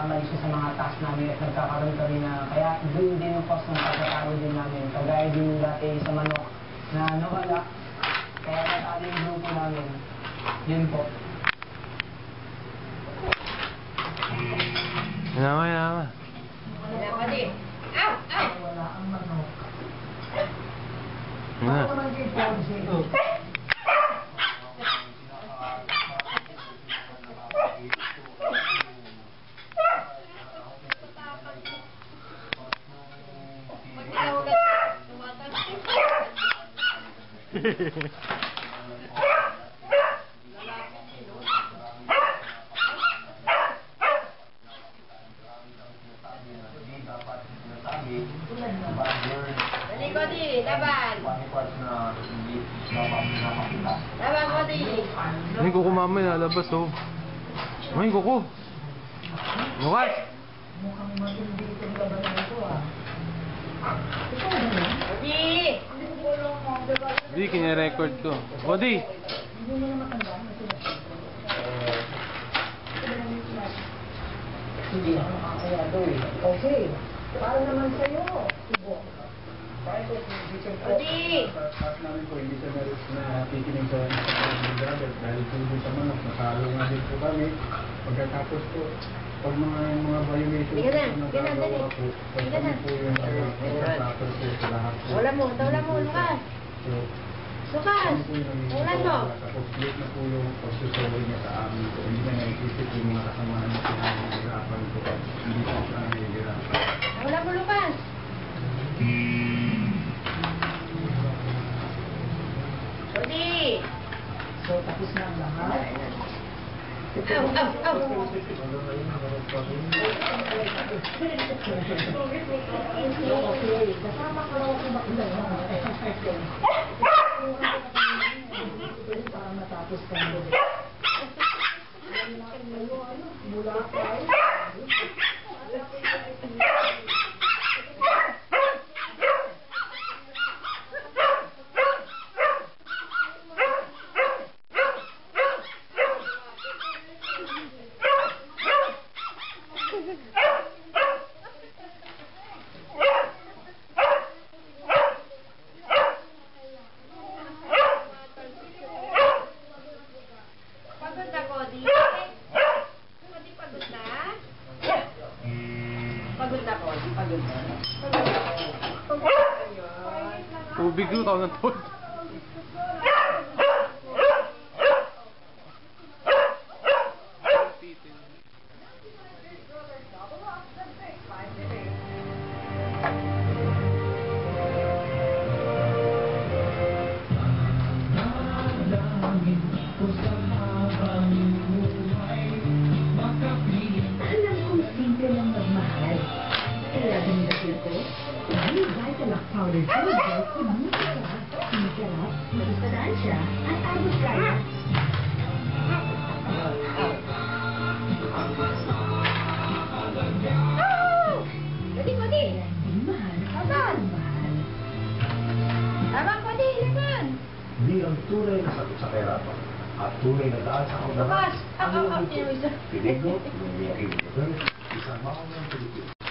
nagkakamali siya sa mga task namin at nagkakaroon kami na, kaya doon din yung cost ng pagkatalo din namin. Kagaya din dati sa manok na nawala, kaya natalo yung grupo namin. Yun po. Nama, nama. Wala pa din. Ow! Ow! Wala ang manok. Nga. Ako naman kay Ponce. Pag nakahulat, tumatas. Dali ko di, laban. Laban ko di. Ay, kuko mamaya lalabas, oh. Ay, kuko. Lukas! Mukhang matindi itong laban na ito, ah. Ito ba yun? Di. Di, kine-record ko. Body! Hindi mo na matandaan na sila. Hindi ako nakakaya doon. Okay. Para naman sa'yo. Ibo. Kahit kung hindi siya po. Di. Part namin po, hindi siya nakikinig sa brother dahil po sa manok, nasalo nga din po kami. Pagkatapos po, pag mga violation Hindi ka na, po hindi ka na, dali. nagagawa po, pag Hindi ka na. kami po yung pagkatapos po sa lahat po. Wala mo, Lukas. So, Lukas. kami po yung naging Ulan mo. tapos split na po yung pagsusuri niya sa amin po. Hindi na naisisip yung mga kasamahan niya po na nahihirapan po. Hindi po siya nahihirapan. Wala mo, Lukas. Di. So, tapos na ang lahat. Ow, ow, ow. Okay. Kasama ko raw kung bakit para matapos ka mo. Mula pa Pagod ako, di. Di pagod na. Pagod ako, di pagod na. Pagod ako. Tubig ko, tao ng tod. Alam kong simple lang magmahal. Kaya dinidasal ko, dahil Vitalak Powder Powder, hindi sarap, masustansya, at agos kaya. Dali ko, di. Hindi mahal, Laban. mahal. Laban ko, di. Laban. Hindi ang tunay na sagot sa kahirapan at tunay na daan sa Lukas. kaunlaran. Ow, ow, ow. Pinigot, lumiyaki, isang mga Pilipino.